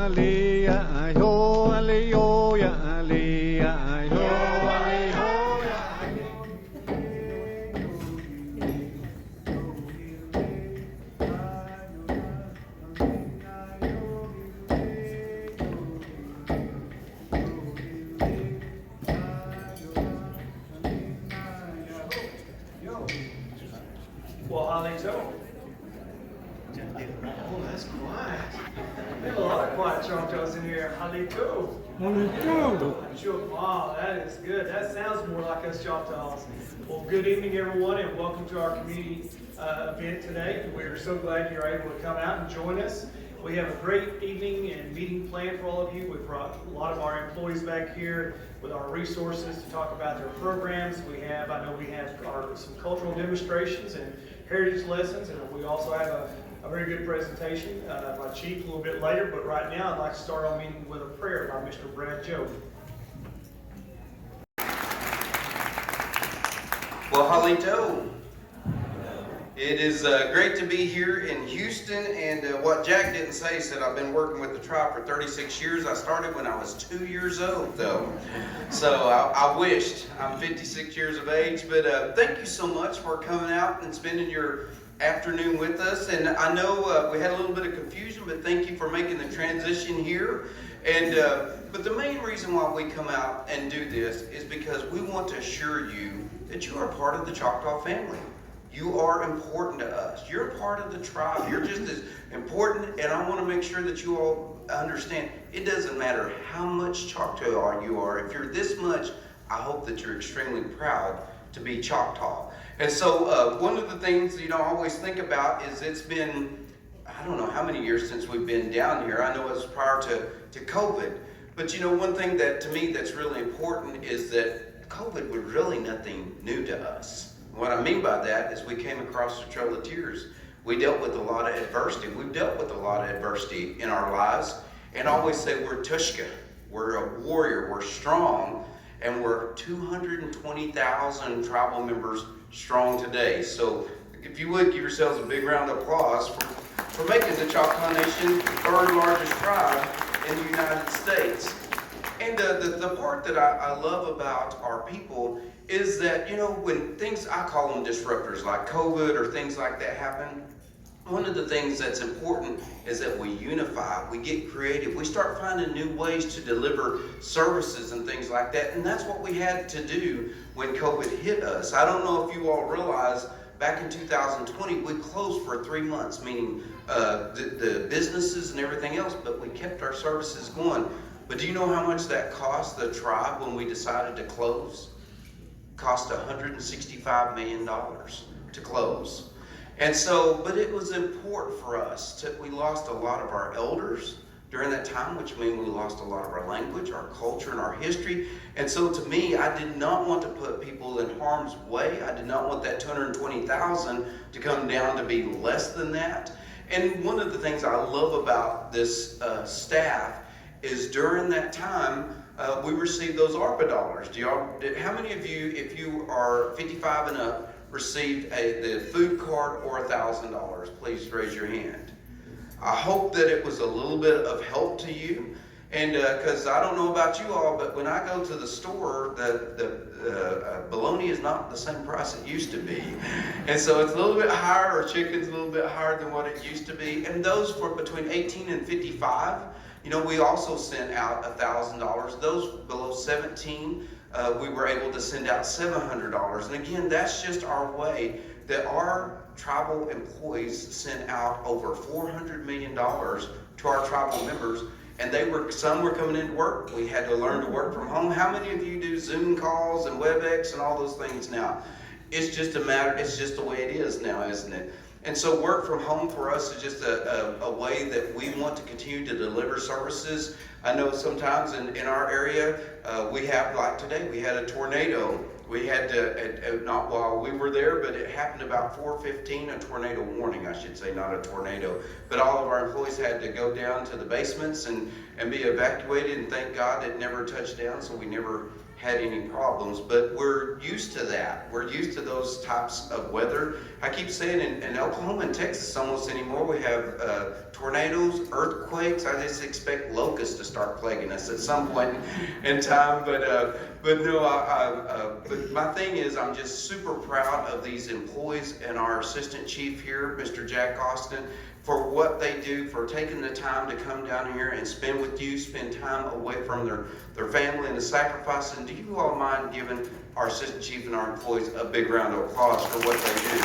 Well, how they go? Oh, that's quiet. We have a lot of quiet Choctaws in here. How they go? Sure. Wow, that is good. That sounds more like us Choctaws. Well, good evening, everyone, and welcome to our community event today. We're so glad you're able to come out and join us. We have a great evening and meeting planned for all of you. We've brought a lot of our employees back here with our resources to talk about their programs. I know we have some cultural demonstrations and heritage lessons, and we also have a very good presentation by Chief a little bit later. But right now, I'd like to start our meeting with a prayer by Mr. Brad Joe. Well, Halito, it is great to be here in Houston, and what Jack didn't say, said I've been working with the tribe for 36 years. I started when I was 2 years old, though. So I wished. I'm 56 years of age, but thank you so much for coming out and spending your afternoon with us. And I know we had a little bit of confusion, but thank you for making the transition here. And but the main reason why we come out and do this is because we want to assure you that you are part of the Choctaw family. You are important to us. You're a part of the tribe. You're just as important, and I want to make sure that you all understand, it doesn't matter how much Choctaw you are. If you're this much, I hope that you're extremely proud to be Choctaw. And so one of the things, I always think about is it's been, I don't know how many years since we've been down here. I know it was prior to COVID. But one thing that to me that's really important is that COVID was really nothing new to us. What I mean by that is we came across the Trail of Tears. We dealt with a lot of adversity. We've dealt with a lot of adversity in our lives. And I always say we're Tushka. We're a warrior. We're strong. And we're 220,000 tribal members strong today. So if you would, give yourselves a big round of applause for making the Choctaw Nation the third largest tribe in the United States. And the part that I love about our people is that, when things, I call them disruptors, like COVID or things like that happen, one of the things that's important is that we unify, we get creative, we start finding new ways to deliver services and things like that. And that's what we had to do when COVID hit us. I don't know if you all realize, back in 2020, we closed for 3 months, meaning the businesses and everything else, but we kept our services going. But do you know how much that cost the tribe when we decided to close? Cost $165 million to close. And so, but it was important for us. We lost a lot of our elders during that time, which means we lost a lot of our language, our culture, and our history. And so to me, I did not want to put people in harm's way. I did not want that 220,000 to come down to be less than that. And one of the things I love about this staff is during that time, we received those ARPA dollars. How many of you, if you are 55 and up, received the food card or $1,000? Please raise your hand. I hope that it was a little bit of help to you. And because I don't know about you all, but when I go to the store, the bologna is not the same price it used to be. And so it's a little bit higher, or chicken's a little bit higher than what it used to be. And those for between 18 and 55, we also sent out $1,000. Those below 17, we were able to send out $700. And again, that's just our way that our tribal employees sent out over $400 million to our tribal members. And some were coming into work. We had to learn to work from home. How many of you do Zoom calls and WebEx and all those things now? It's just the way it is now, isn't it? And so work from home for us is just a way that we want to continue to deliver services. I know sometimes in our area, we have, like today, we had a tornado. We had to, not while we were there, but it happened about 4:15, a tornado warning, I should say, not a tornado. But all of our employees had to go down to the basements and be evacuated, and thank God it never touched down, so we never had any problems, but we're used to that. We're used to those types of weather. I keep saying in Oklahoma and Texas almost anymore, we have tornadoes, earthquakes. I just expect locusts to start plaguing us at some point in time. But no, but my thing is, I'm just super proud of these employees and our assistant chief here, Mr. Jack Austin, for what they do, for taking the time to come down here and spend with you, spend time away from their family and the sacrifice. And do you all mind giving our assistant chief and our employees a big round of applause for what they do?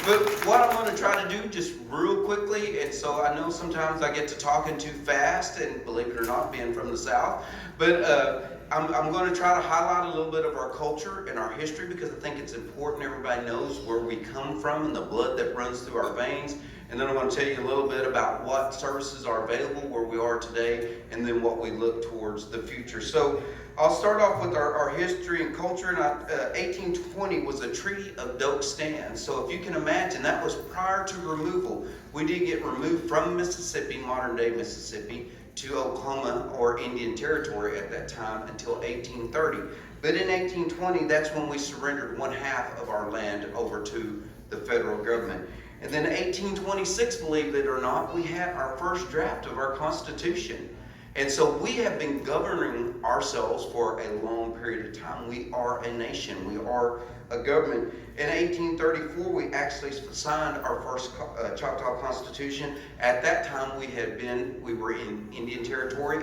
But what I'm going to try to do just real quickly, and so I know sometimes I get to talking too fast, and believe it or not, being from the South, but I'm going to try to highlight a little bit of our culture and our history, because I think it's important everybody knows where we come from and the blood that runs through our veins. And then I'm going to tell you a little bit about what services are available where we are today, and then what we look towards the future. So I'll start off with our history and culture. And 1820 was the Treaty of Doak Stand. So if you can imagine, that was prior to removal. We did get removed from Mississippi, modern day Mississippi, to Oklahoma or Indian Territory at that time until 1830. But in 1820, that's when we surrendered 1/2 of our land over to the federal government. And then in 1826, believe it or not, we had our first draft of our Constitution. And so we have been governing ourselves for a long period of time. We are a nation. We are a government. In 1834, we actually signed our first Choctaw Constitution. At that time, we were in Indian Territory.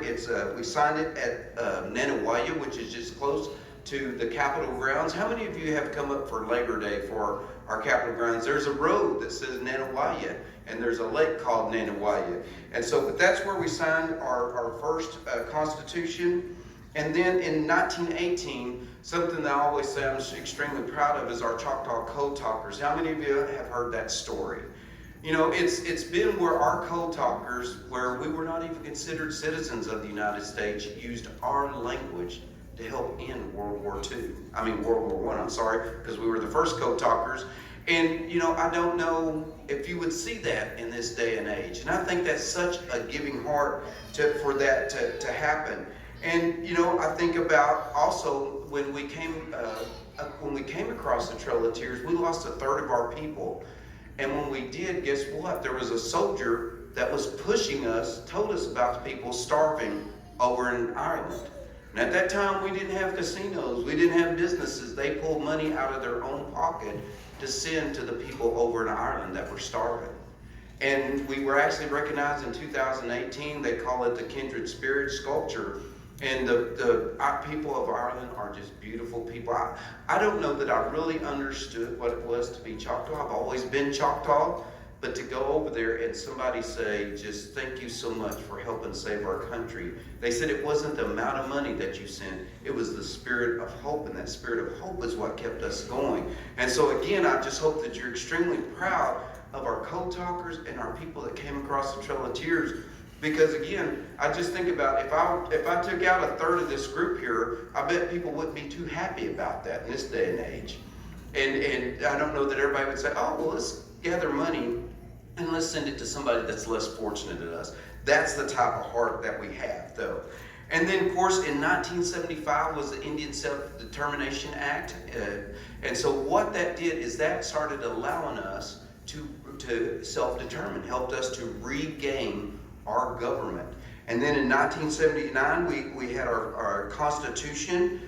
We signed it at Nanawaya, which is just close to the Capitol grounds. How many of you have come up for Labor Day for our Capitol grounds? There's a road that says Nanawaya, and there's a lake called Nanawaya. And so, but that's where we signed our first Constitution. And then in 1918, something that I always say I'm extremely proud of is our Choctaw Code Talkers. How many of you have heard that story? You know, it's been where our code talkers, where we were not even considered citizens of the United States, used our language to help end World War I, I'm sorry, because we were the first code talkers. And, you know, I don't know if you would see that in this day and age. And I think that's such a giving heart for that to happen. And, you know, I think about also when we came across the Trail of Tears, we lost 1/3 of our people. And when we did, guess what? There was a soldier that was pushing us, told us about the people starving over in Ireland. And at that time, we didn't have casinos. We didn't have businesses. They pulled money out of their own pocket to send to the people over in Ireland that were starving. And we were actually recognized in 2018. They call it the Kindred Spirit Sculpture. And the people of Ireland are just beautiful people. I don't know that I really understood what it was to be Choctaw. I've always been Choctaw. But to go over there and somebody say, just thank you so much for helping save our country. They said it wasn't the amount of money that you sent, it was the spirit of hope. And that spirit of hope is what kept us going. And so again, I just hope that you're extremely proud of our code talkers and our people that came across the Trail of Tears. Because again, I just think about if I took out 1/3 of this group here, I bet people wouldn't be too happy about that in this day and age. And I don't know that everybody would say, oh, well, let's gather money and let's send it to somebody that's less fortunate than us. That's the type of heart that we have, though. And then, of course, in 1975 was the Indian Self-Determination Act. And so what that did is that started allowing us to self-determine, helped us to regain our government. And then in 1979, we had our Constitution.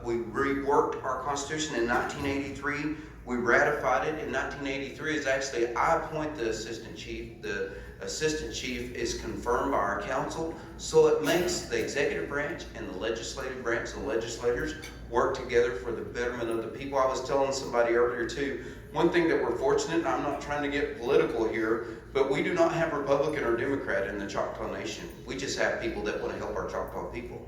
We reworked our Constitution in 1983. We ratified it in 1983. It's actually, I appoint the assistant chief. The assistant chief is confirmed by our council. So it makes the executive branch and the legislative branch, the legislators, work together for the betterment of the people. I was telling somebody earlier too, one thing that we're fortunate, and I'm not trying to get political here, but we do not have Republican or Democrat in the Choctaw Nation. We just have people that want to help our Choctaw people.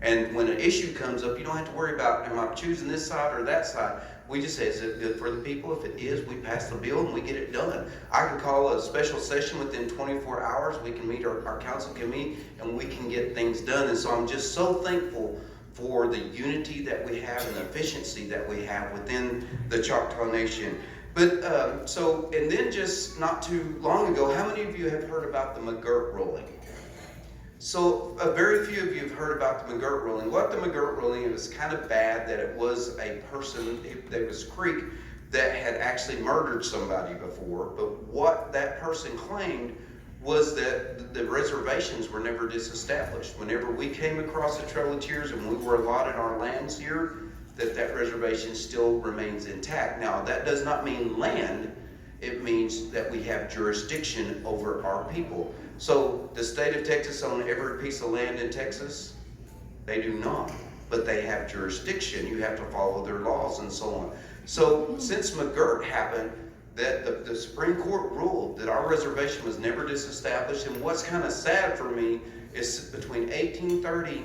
And when an issue comes up, you don't have to worry about, am I choosing this side or that side? We just say, is it good for the people? If it is, we pass the bill and we get it done. I can call a special session within 24 hours. We can meet, our council can meet, and we can get things done. And so I'm just so thankful for the unity that we have and the efficiency that we have within the Choctaw Nation. But and then just not too long ago, how many of you have heard about the McGirt ruling? So very few of you have heard about the McGirt ruling. What the McGirt ruling, it was kind of bad that it was a person, there was Creek, that had actually murdered somebody before, but what that person claimed was that the reservations were never disestablished. Whenever we came across the Trail of Tears and we were allotted our lands here, that reservation still remains intact. Now, that does not mean land. It means that we have jurisdiction over our people. So the state of Texas owns every piece of land in Texas? They do not, but they have jurisdiction. You have to follow their laws and so on. So since McGirt happened, that the Supreme Court ruled that our reservation was never disestablished. And what's kind of sad for me is between 1830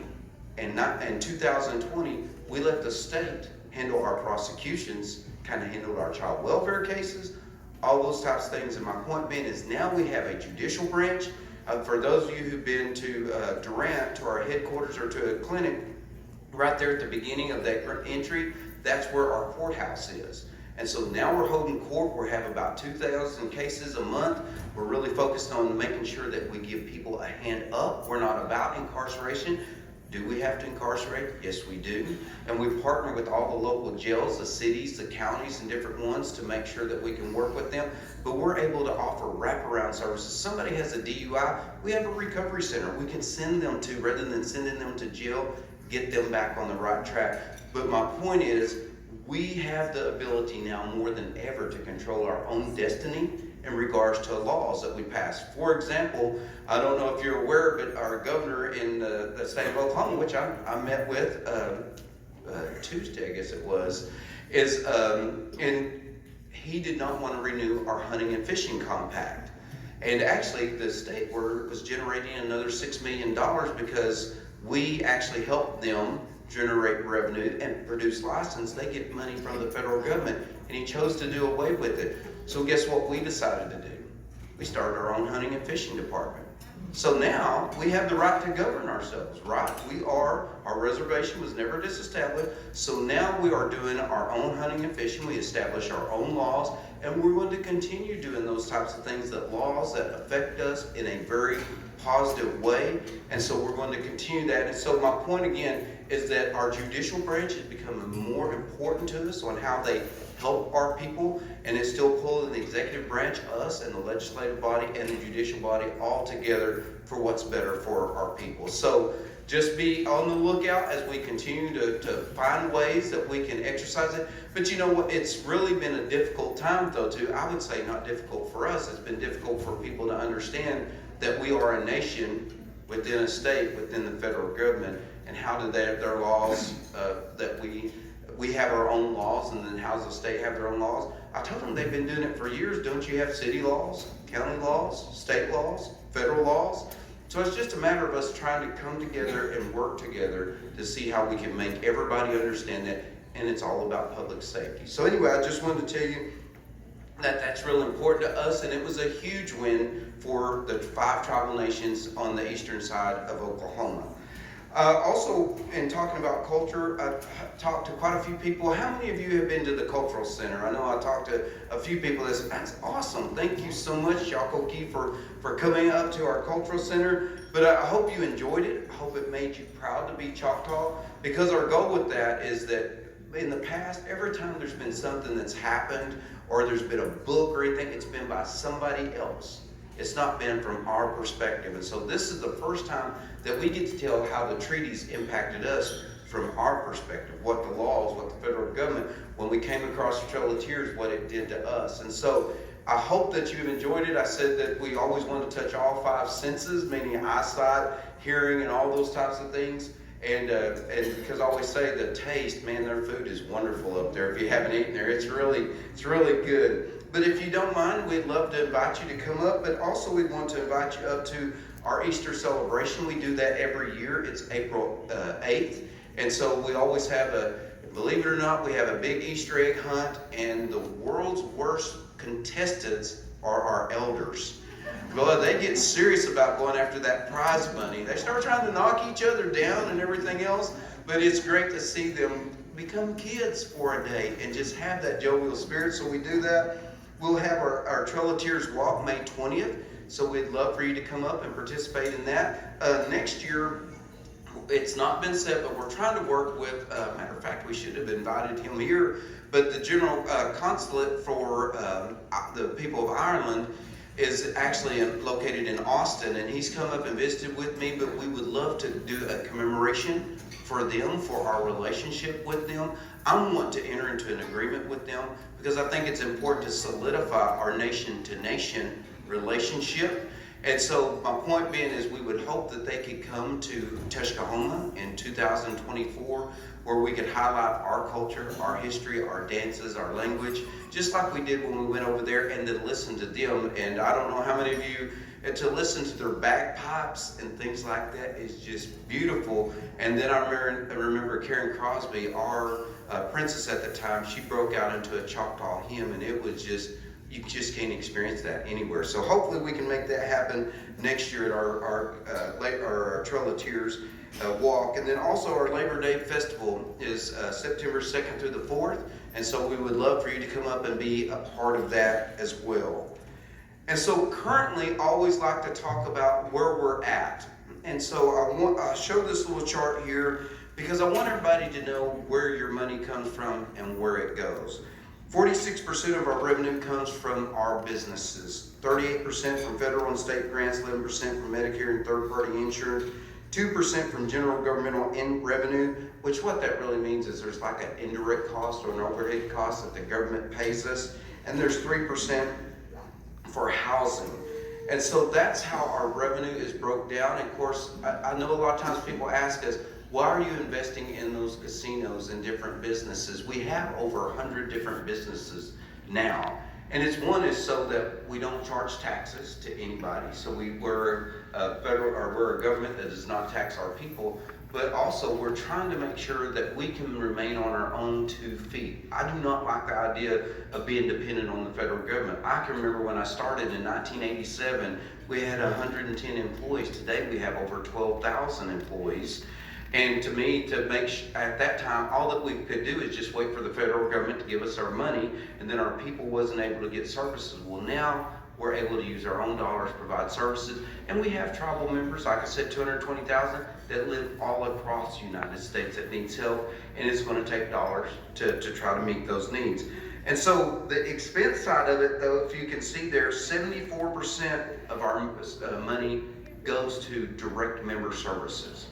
and 2020, we let the state handle our prosecutions, kind of handled our child welfare cases, all those types of things. And my point being is now we have a judicial branch. For those of you who've been to Durant, to our headquarters or to a clinic, right there at the beginning of that entry, that's where our courthouse is. And so now we're holding court. We have about 2,000 cases a month. We're really focused on making sure that we give people a hand up. We're not about incarceration. Do we have to incarcerate? Yes, we do. And we partner with all the local jails, the cities, the counties, and different ones to make sure that we can work with them. But we're able to offer wraparound services. Somebody has a DUI, we have a recovery center we can send them to, rather than sending them to jail, get them back on the right track. But my point is, we have the ability now more than ever to control our own destiny in regards to laws that we pass. For example, I don't know if you're aware, but our governor in the state of Oklahoma, which I met with Tuesday, I guess it was, and he did not want to renew our hunting and fishing compact. And actually, the state was generating another $6 million because we actually helped them generate revenue and produce license. They get money from the federal government, and he chose to do away with it. So guess what we decided to do? We started our own hunting and fishing department. So now we have the right to govern ourselves, right? Our reservation was never disestablished. So now we are doing our own hunting and fishing. We establish our own laws, and we're going to continue doing those types of things, laws that affect us in a very positive way. And so we're going to continue that. And so my point again is that our judicial branch is becoming more important to us on how they help our people, and it's still pulling the executive branch, us, and the legislative body and the judicial body all together for what's better for our people. So just be on the lookout as we continue to find ways that we can exercise it. But you know what? It's really been a difficult time, though, too. I would say not difficult for us. It's been difficult for people to understand that we are a nation within a state, within the federal government, and how do their laws, that we have our own laws, and then how does the state have their own laws? I told them they've been doing it for years. Don't you have city laws, county laws, state laws, federal laws? So it's just a matter of us trying to come together and work together to see how we can make everybody understand that, and it's all about public safety. So anyway, I just wanted to tell you that that's really important to us, and it was a huge win for the 5 tribal nations on the eastern side of Oklahoma. Also, in talking about culture, I talked to quite a few people. How many of you have been to the Cultural Center? I know I talked to a few people that said, that's awesome. Thank you so much, Choctaw, for coming up to our Cultural Center. But I hope you enjoyed it. I hope it made you proud to be Choctaw, because our goal with that is that in the past, every time there's been something that's happened, or there's been a book or anything, it's been by somebody else. It's not been from our perspective. And so this is the first time that we get to tell how the treaties impacted us from our perspective, what the laws, what the federal government, when we came across the Trail of Tears, what it did to us. And so I hope that you've enjoyed it. I said that we always want to touch all 5 senses, meaning eyesight, hearing, and all those types of things. And because I always say the taste, man, their food is wonderful up there. If you haven't eaten there, it's really good. But if you don't mind, we'd love to invite you to come up, but also we want to invite you up to our Easter celebration. We do that every year. It's April 8th. And so we always have believe it or not, we have a big Easter egg hunt, and the world's worst contestants are our elders. Well, they get serious about going after that prize money. They start trying to knock each other down and everything else, but it's great to see them become kids for a day and just have that jovial spirit. So we do that. We'll have our Trail of Tears walk May 20th. So we'd love for you to come up and participate in that. Next year, it's not been set, but we're trying to work with, matter of fact, we should have invited him here, but the general consulate for the people of Ireland is actually located in Austin, and he's come up and visited with me, but we would love to do a commemoration for them, for our relationship with them. I want to enter into an agreement with them because I think it's important to solidify our nation-to-nation relationship. And so my point being is we would hope that they could come to Choctaw in 2024, where we could highlight our culture, our history, our dances, our language, just like we did when we went over there, and to listen to them. And I don't know how many of you, to listen to their bagpipes and things like that is just beautiful. And then I remember Karen Crosby, our princess at the time, she broke out into a Choctaw hymn, and it was just, you just can't experience that anywhere. So hopefully we can make that happen next year at our Trail of Tears walk. And then also our Labor Day Festival is September 2nd through the 4th. And so we would love for you to come up and be a part of that as well. And so currently, I always like to talk about where we're at. And so I show this little chart here because I want everybody to know where your money comes from and where it goes. 46% of our revenue comes from our businesses, 38% from federal and state grants, 11% from Medicare and third-party insurance, 2% from general governmental revenue, which what that really means is there's like an indirect cost or an overhead cost that the government pays us, and there's 3% for housing. And so that's how our revenue is broke down. And of course, I know a lot of times people ask us, why are you investing in those casinos and different businesses? We have over 100 different businesses now. And one is so that we don't charge taxes to anybody. So we're a government that does not tax our people, but also we're trying to make sure that we can remain on our own 2 feet. I do not like the idea of being dependent on the federal government. I can remember when I started in 1987, we had 110 employees. Today we have over 12,000 employees. And to me, at that time, all that we could do is just wait for the federal government to give us our money, and then our people wasn't able to get services. Well, now we're able to use our own dollars, provide services, and we have tribal members, like I said, 220,000, that live all across the United States that needs help, and it's going to take dollars to try to meet those needs. And so the expense side of it, though, if you can see there, 74% of our money goes to direct member services.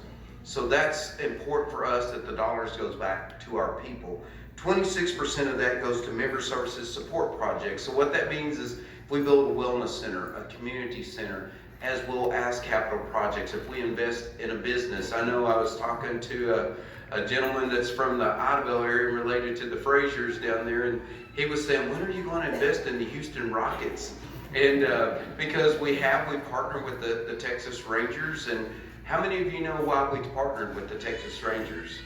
So that's important for us that the dollars goes back to our people. 26% of that goes to member services support projects. So what that means is if we build a wellness center, a community center, as well as capital projects, if we invest in a business. I know I was talking to a gentleman that's from the Idabel area related to the Fraziers down there, and he was saying, when are you going to invest in the Houston Rockets? And because we partner with the Texas Rangers. And how many of you know why we partnered with the Texas Rangers?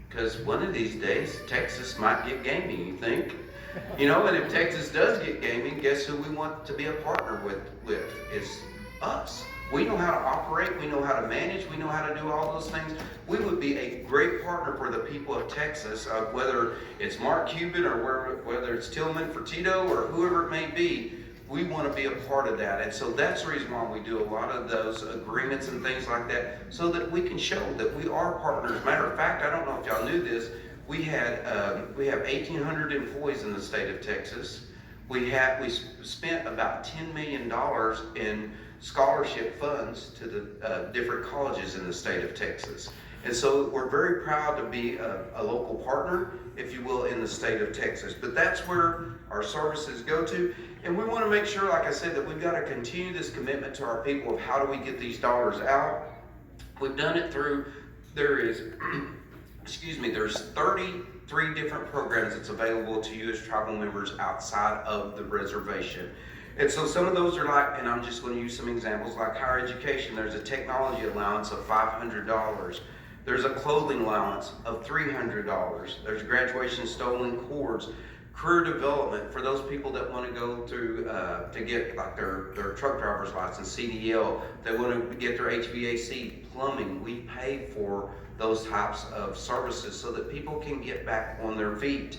Because one of these days, Texas might get gaming, you think? You know, and if Texas does get gaming, guess who we want to be a partner with? It's us. We know how to operate, we know how to manage, we know how to do all those things. We would be a great partner for the people of Texas, whether it's Mark Cuban or whether it's Tillman Fertitta or whoever it may be. We want to be a part of that. And so that's the reason why we do a lot of those agreements and things like that, so that we can show that we are partners. Matter of fact, I don't know if y'all knew this, we have 1,800 employees in the state of Texas. We spent about $10 million in scholarship funds to the different colleges in the state of Texas. And so we're very proud to be a local partner, if you will, in the state of Texas. But that's where our services go to. And we want to make sure, like I said, that we've got to continue this commitment to our people of how do we get these dollars out. We've done it through, there's 33 different programs that's available to you as tribal members outside of the reservation. And so some of those are like, and I'm just going to use some examples, like higher education. There's a technology allowance of $500. There's a clothing allowance of $300. There's graduation stolen cords. Career development for those people that want to go through to get like their truck driver's license, CDL. They want to get their HVAC, plumbing. We pay for those types of services so that people can get back on their feet.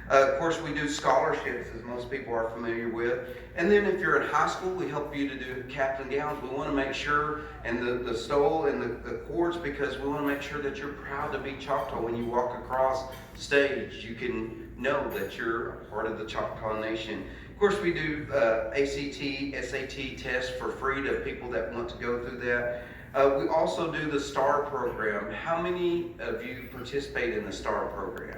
Of course, we do scholarships, as most people are familiar with. And then if you're in high school, we help you to do caps and gowns. We want to make sure, and the stole and the cords, because we want to make sure that you're proud to be Choctaw. When you walk across stage, you can know that you're a part of the Choctaw Nation. Of course, we do ACT, SAT tests for free to people that want to go through that. We also do the STAR program. How many of you participate in the STAR program?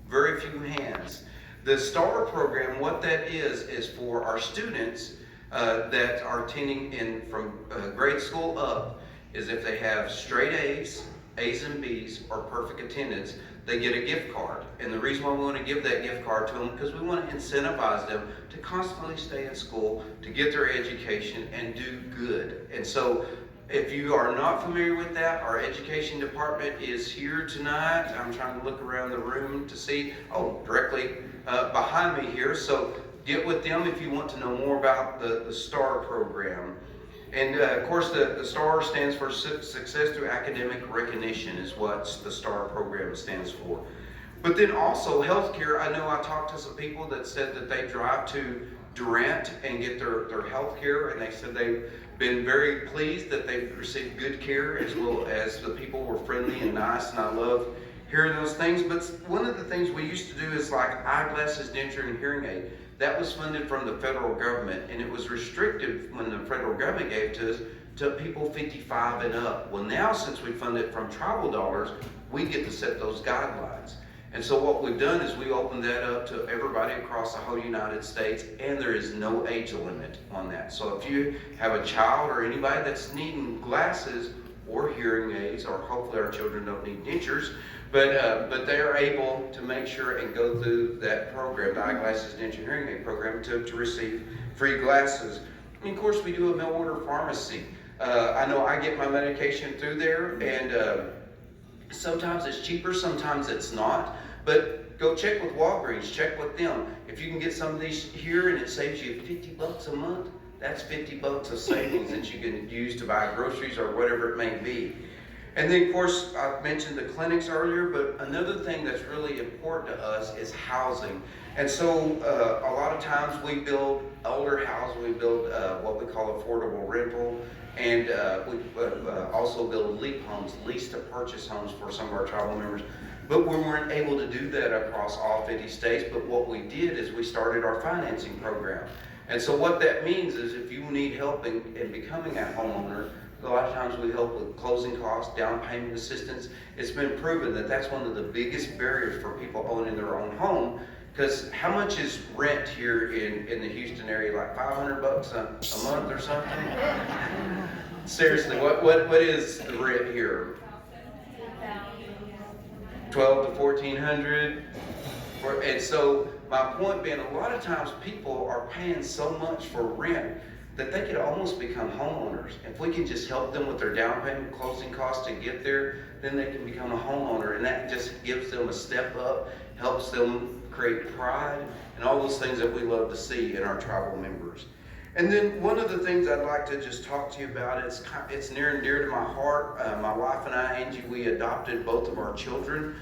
Very few hands. The STAR program, what that is for our students that are attending from grade school up, is if they have straight A's, A's and B's, or perfect attendance, they get a gift card. And the reason why we want to give that gift card to them, because we want to incentivize them to constantly stay in school, to get their education, and do good. And so, if you are not familiar with that, our education department is here tonight. I'm trying to look around the room to see, directly behind me here. So get with them if you want to know more about the STAR program. And of course, the STAR stands for Success Through Academic Recognition, is what the STAR program stands for. But then also healthcare. I know I talked to some people that said that they drive to Durant and get their health care, and they said they've been very pleased that they've received good care, as well as the people were friendly and nice, and I love hearing those things. But one of the things we used to do is like eyeglasses, denture, and hearing aid. That was funded from the federal government, and it was restricted when the federal government gave to us to people 55 and up. Well, now since we fund it from tribal dollars, we get to set those guidelines. And so what we've done is we opened that up to everybody across the whole United States, and there is no age limit on that. So if you have a child or anybody that's needing glasses or hearing aids, or hopefully our children don't need dentures, but they are able to make sure and go through that program, the eyeglasses, denture, hearing aid program, to receive free glasses. And of course, we do a mail order pharmacy. I know I get my medication through there, and sometimes it's cheaper, sometimes it's not. But go check with Walgreens, check with them. If you can get some of these here and it saves you $50 a month, that's $50 of savings that you can use to buy groceries or whatever it may be. And then of course, I mentioned the clinics earlier, but another thing that's really important to us is housing. And so a lot of times we build older houses, we build what we call affordable rental, and we also build LEAP homes, lease to purchase homes for some of our tribal members. But we weren't able to do that across all 50 states, but what we did is we started our financing program. And so what that means is if you need help in becoming a homeowner, a lot of times we help with closing costs, down payment assistance. It's been proven that that's one of the biggest barriers for people owning their own home, because how much is rent here in the Houston area? Like $500 a month or something? Seriously, what is the rent here? 12 to 1400. And so my point being, a lot of times people are paying so much for rent that they could almost become homeowners. If we can just help them with their down payment, closing costs to get there, then they can become a homeowner, and that just gives them a step up, helps them create pride, and all those things that we love to see in our tribal members. And then one of the things I'd like to just talk to you about, it's near and dear to my heart. My wife and I, Angie, we adopted both of our children.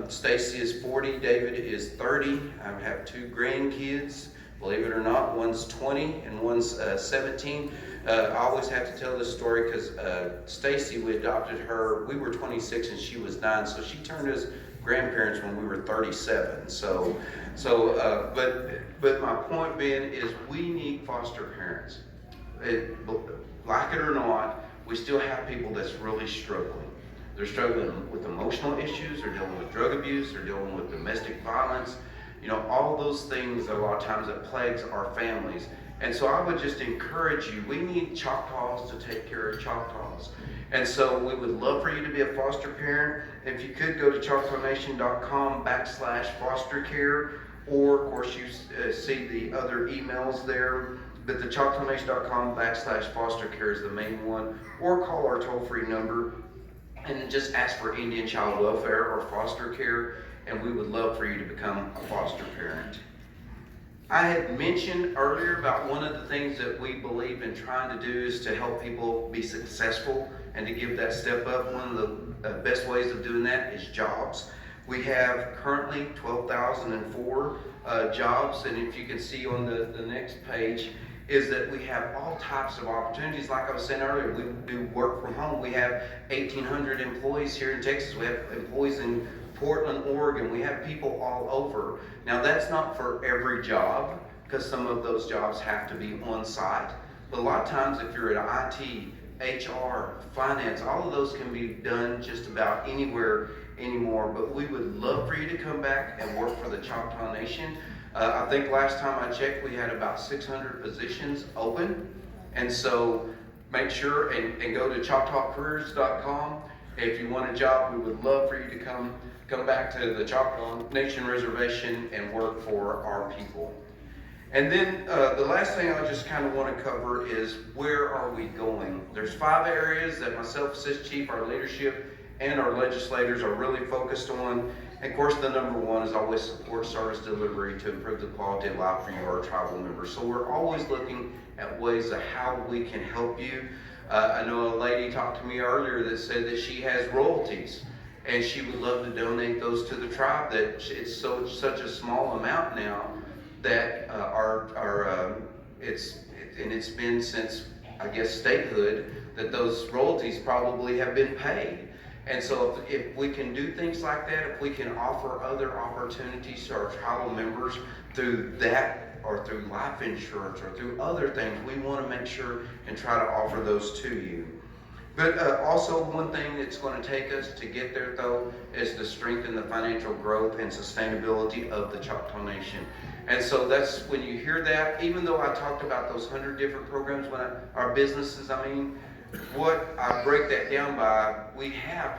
Stacy is 40, David is 30. I have two grandkids, believe it or not. One's 20 and one's 17. I always have to tell this story because Stacy, we adopted her, we were 26 and she was 9, so she turned us grandparents when we were 37. But my point being is we need foster parents. Like it or not, we still have people that's really struggling. They're struggling with emotional issues, they're dealing with drug abuse, they're dealing with domestic violence. You know, all those things a lot of times that plagues our families. And so I would just encourage you, we need Choctaws to take care of Choctaws. And so we would love for you to be a foster parent. If you could go to choctawnation.com/foster care, or of course you see the other emails there, but the choctawnation.com/foster care is the main one, or call our toll-free number and just ask for Indian Child Welfare or foster care, and we would love for you to become a foster parent. I had mentioned earlier about one of the things that we believe in trying to do is to help people be successful and to give that step up. One of the best ways of doing that is jobs. We have currently 12,004 jobs, and if you can see on the next page, is that we have all types of opportunities. Like I was saying earlier, we do work from home. We have 1,800 employees here in Texas. We have employees in Portland, Oregon. We have people all over. Now that's not for every job, because some of those jobs have to be on site. But a lot of times if you're at IT, HR, finance, all of those can be done just about anywhere anymore. But we would love for you to come back and work for the Choctaw Nation. I think last time I checked, we had about 600 positions open. And so make sure and go to ChoctawCareers.com. If you want a job, we would love for you to come back to the Choctaw Nation Reservation and work for our people. And then the last thing I just kind of want to cover is, where are we going? There's 5 areas that myself, Assist Chief, our leadership, and our legislators are really focused on. And of course, the number one is always support service delivery to improve the quality of life for you, our tribal members. So we're always looking at ways of how we can help you. I know a lady talked to me earlier that said that she has royalties, and she would love to donate those to the tribe. That it's such a small amount now that it's been since, I guess, statehood, that those royalties probably have been paid. And so if we can do things like that, if we can offer other opportunities to our tribal members through that, or through life insurance, or through other things, we want to make sure and try to offer those to you. But also, one thing that's going to take us to get there, though, is to strengthen the financial growth and sustainability of the Choctaw Nation. And so that's when you hear that, even though I talked about those 100 different programs, our businesses, what I break that down by, we have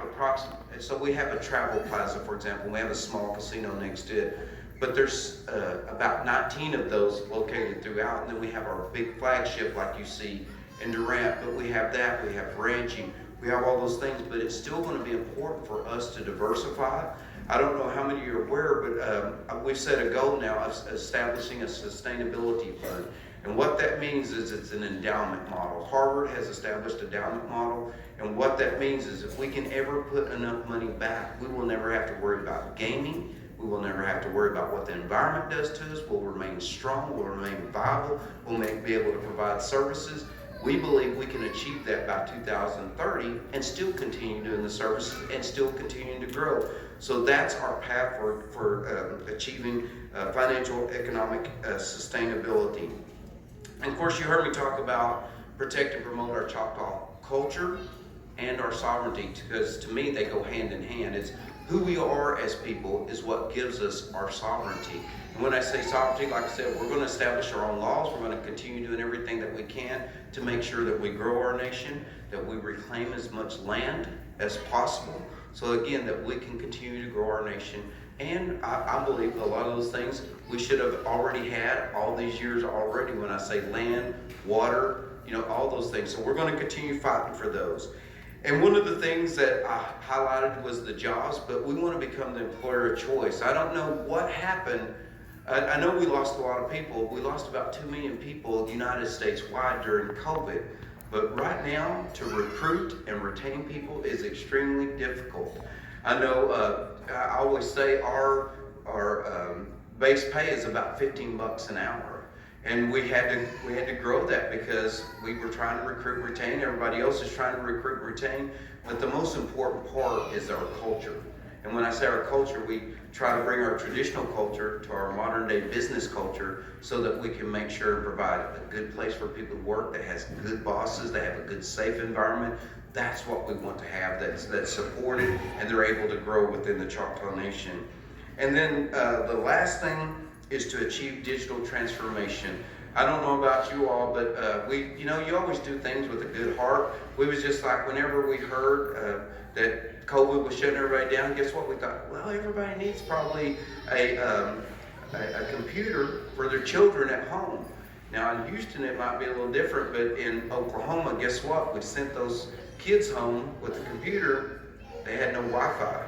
we have a travel plaza, for example. We have a small casino next to it, but there's about 19 of those located throughout. And then we have our big flagship, like you see in Durant, but we have that, we have ranching, we have all those things, but it's still going to be important for us to diversify. I don't know how many of you are aware, but we've set a goal now of establishing a sustainability fund. And what that means is it's an endowment model. Harvard has established an endowment model, and what that means is if we can ever put enough money back, we will never have to worry about gaming. We will never have to worry about what the environment does to us. We'll remain strong, we'll remain viable, we'll be able to provide services. We believe we can achieve that by 2030 and still continue doing the services and still continuing to grow. So that's our path for achieving financial economic sustainability. And of course, you heard me talk about protect and promote our Choctaw culture and our sovereignty, because to me they go hand in hand. It's who we are as people is what gives us our sovereignty. And when I say sovereignty, like I said, we're going to establish our own laws. We're going to continue doing everything that we can to make sure that we grow our nation, that we reclaim as much land as possible. So again, that we can continue to grow our nation. And I believe a lot of those things we should have already had all these years already. When I say land, water, all those things. So we're going to continue fighting for those. And one of the things that I highlighted was the jobs, but we want to become the employer of choice. I don't know what happened. I know we lost a lot of people. We lost about 2 million people United States wide during COVID. But right now, to recruit and retain people is extremely difficult. I know I always say our base pay is about $15 an hour. And we had to grow that because we were trying to recruit and retain. Everybody else is trying to recruit and retain. But the most important part is our culture. And when I say our culture, we try to bring our traditional culture to our modern day business culture so that we can make sure and provide a good place for people to work that has good bosses, that have a good safe environment. That's what we want to have, that's supported and they're able to grow within the Choctaw Nation. And then the last thing is to achieve digital transformation. I don't know about you all, but you always do things with a good heart. We was just like, whenever we heard that COVID was shutting everybody down, guess what? We thought, well, everybody needs probably a computer for their children at home. Now in Houston, it might be a little different, but in Oklahoma, guess what? We sent those kids home with a computer. They had no Wi-Fi.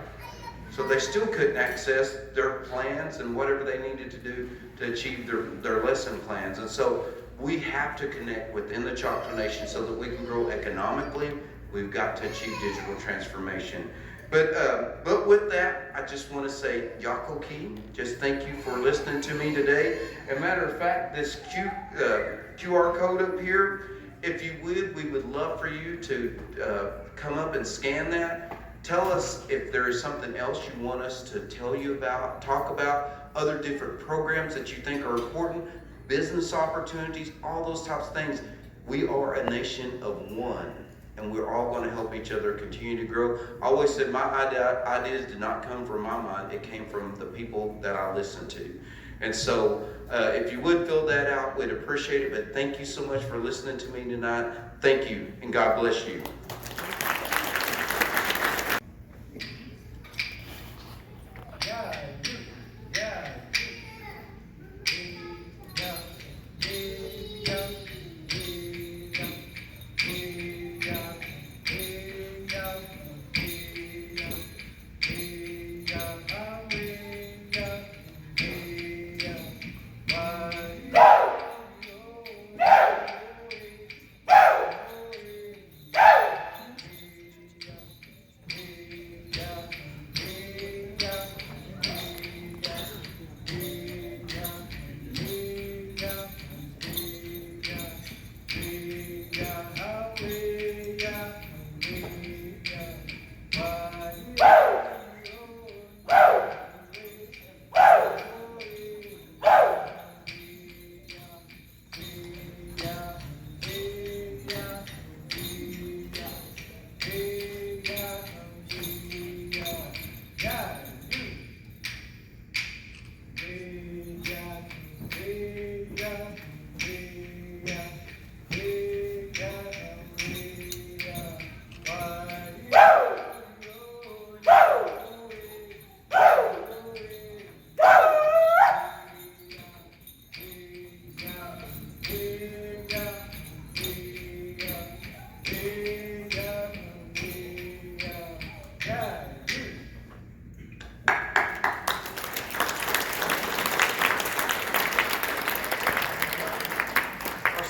So they still couldn't access their plans and whatever they needed to do to achieve their lesson plans. And so we have to connect within the Choctaw Nation so that we can grow economically. We've got to achieve digital transformation. But with that, I just want to say, Yako Key, just thank you for listening to me today. As a matter of fact, this QR code up here, if you would, we would love for you to come up and scan that. Tell us if there is something else you want us to tell you about, talk about, other different programs that you think are important, business opportunities, all those types of things. We are a nation of one, and we're all going to help each other continue to grow. I always said my ideas did not come from my mind. It came from the people that I listened to. And so if you would fill that out, we'd appreciate it. But thank you so much for listening to me tonight. Thank you, and God bless you.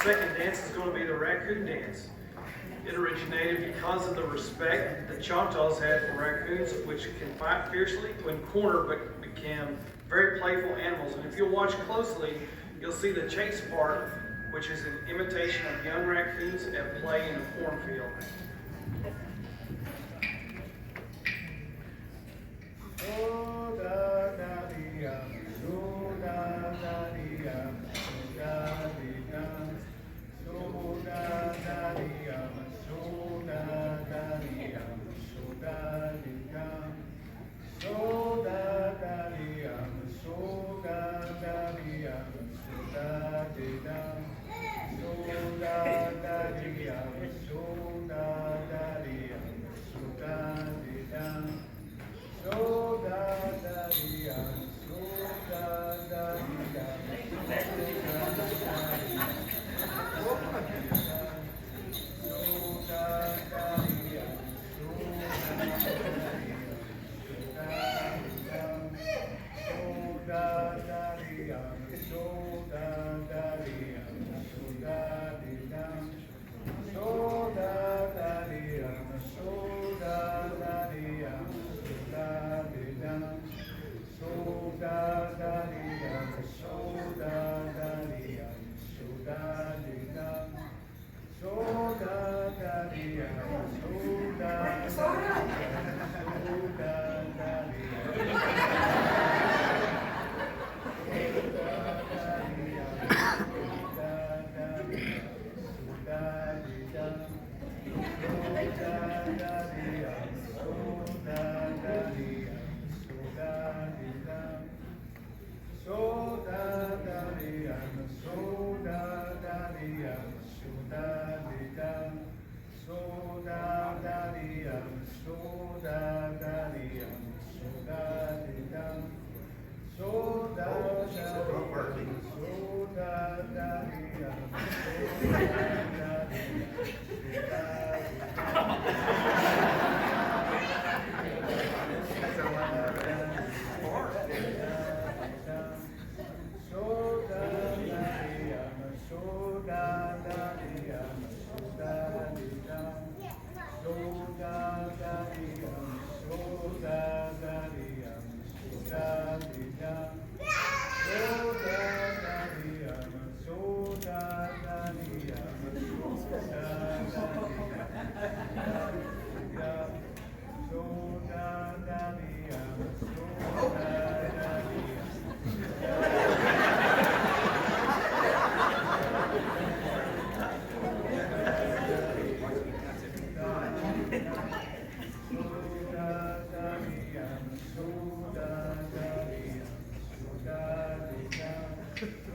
Second dance is going to be the raccoon dance. It originated because of the respect the Choctaws had for raccoons, which can fight fiercely when cornered but became very playful animals. And if you'll watch closely, you'll see the chase part, which is an imitation of young raccoons at play in a cornfield.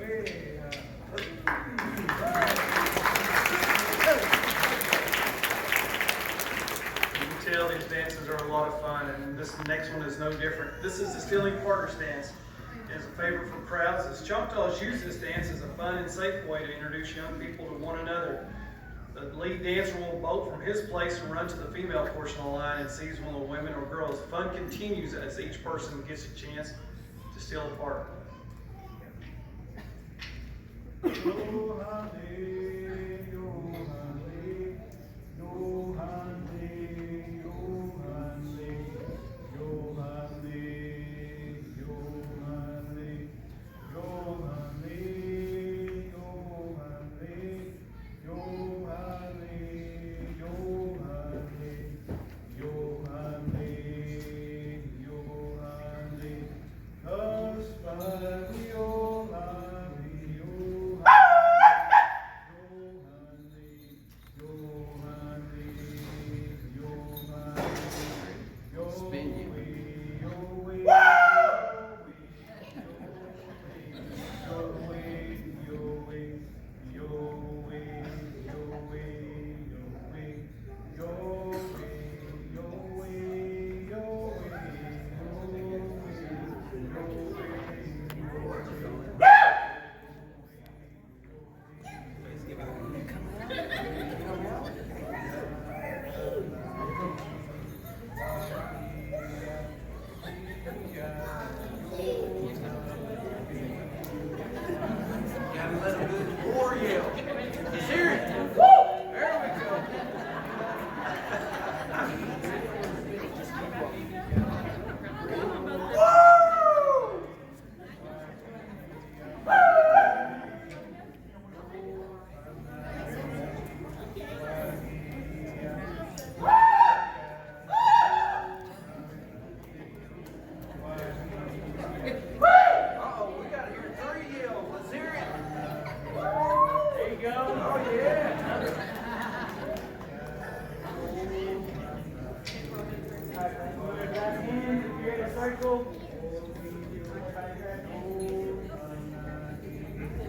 You can tell these dances are a lot of fun, and this next one is no different. This is the Stealing Partners dance. It's a favorite for crowds, as Choctaws use this dance as a fun and safe way to introduce young people to one another. The lead dancer will bolt from his place and run to the female portion of the line and seize one of the women or girls. Fun continues as each person gets a chance to steal a part.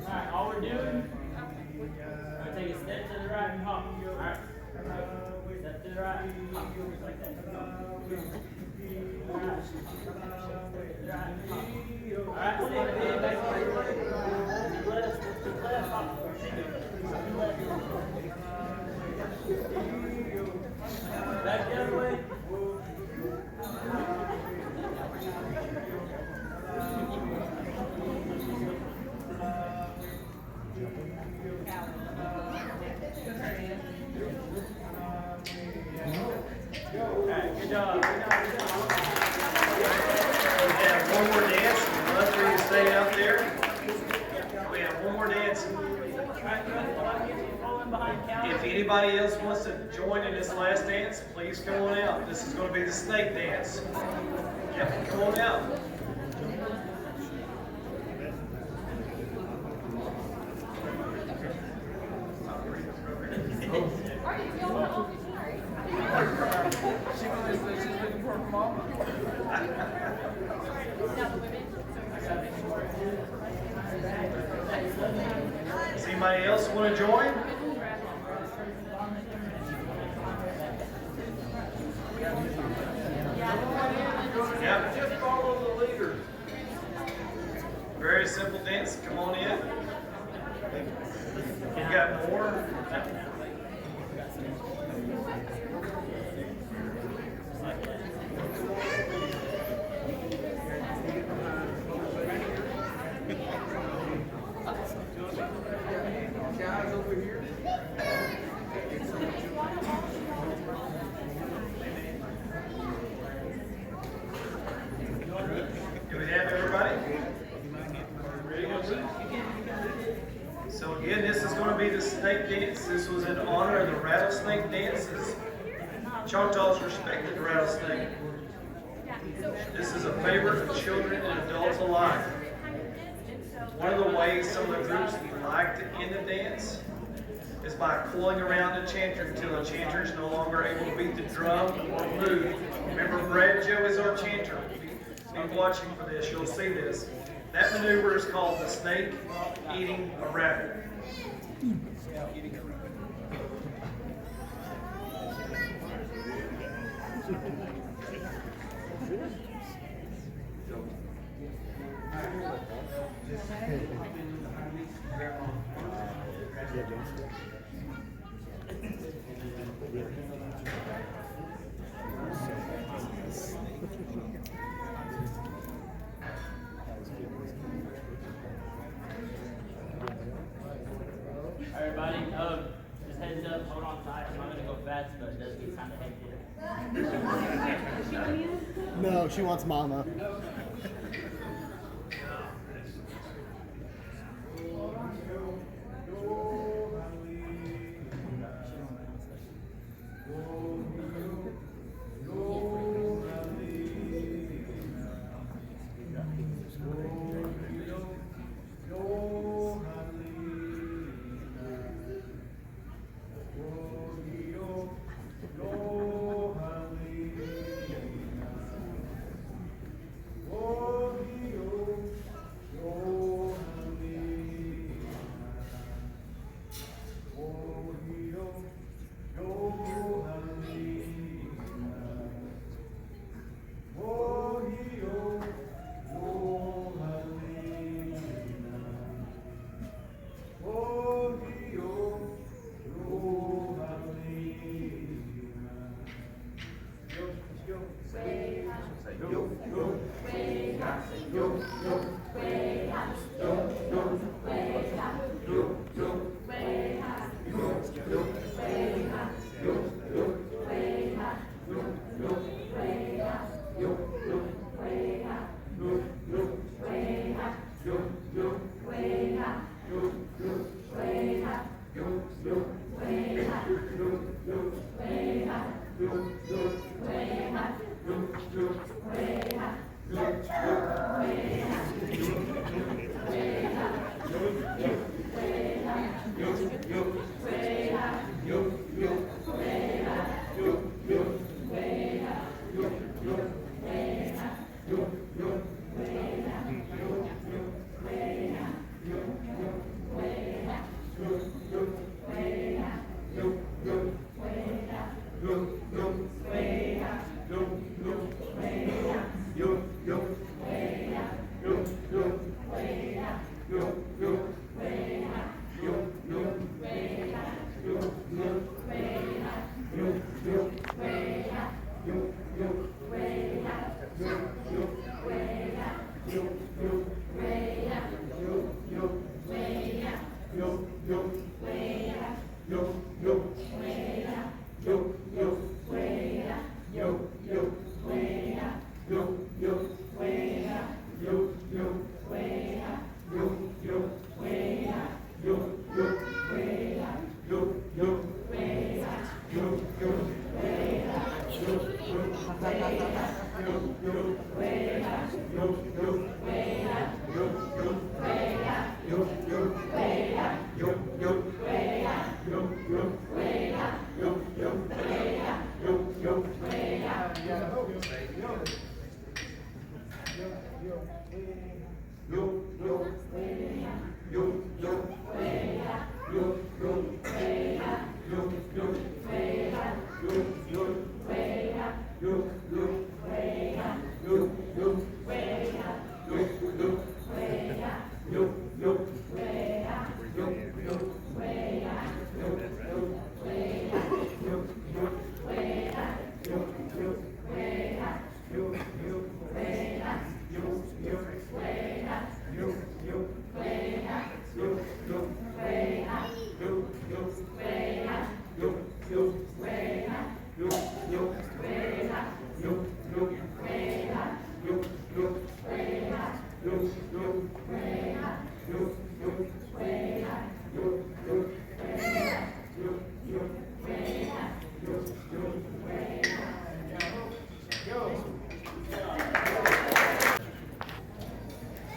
Alright, all we're doing, we're take a step to the right and hop. Alright. Step to the right, hop. Just like that. Alright. Alright, stay back to left, hop. Back the other way. Alright, good job. We have one more dance. We'd love for you to stay out there. We have one more dance. If anybody else wants to join in this last dance, please come on out. This is going to be the snake dance. Yep, come on out. Does anybody else want to join? Yeah. Just follow the leader. Very simple dance. Come on in. You got more? Guys over here. Do we have everybody? So again, this is going to be the snake dance. This was in honor of the rattlesnake dances. Choctaws respected the rattlesnake. This is a favorite of children and adults alike. One of the ways some of the groups like to end the dance is by pulling around the chanter until the chanter is no longer able to beat the drum or move. Remember, Brad Joe is our chanter. Be watching for this. You'll see this. That maneuver is called the snake eating a rabbit. Everybody, just heads up, hold on tight. I'm not gonna go fast, but it does get kind of hectic. No, she wants mama.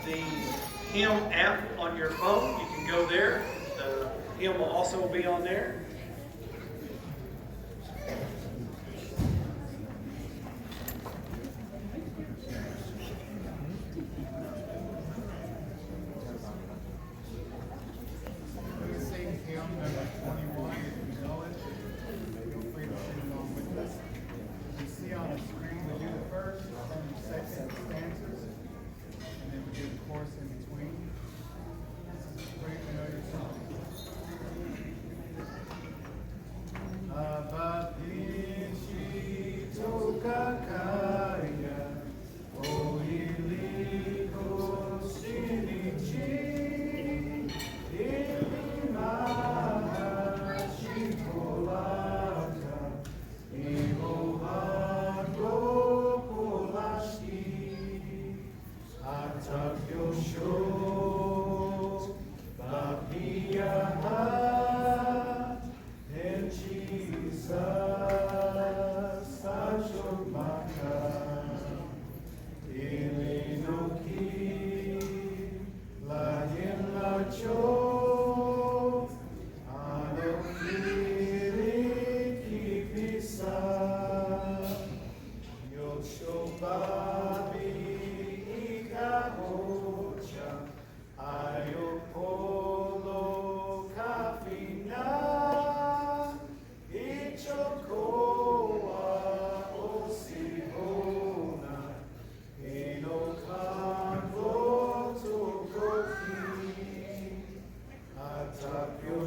The hymn app on your phone, you can go there. The hymn will also be on there.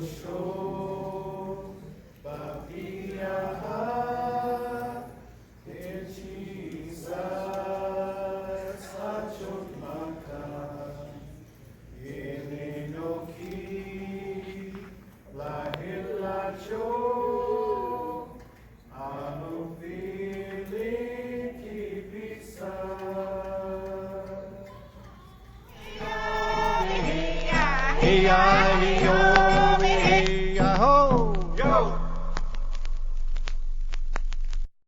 Show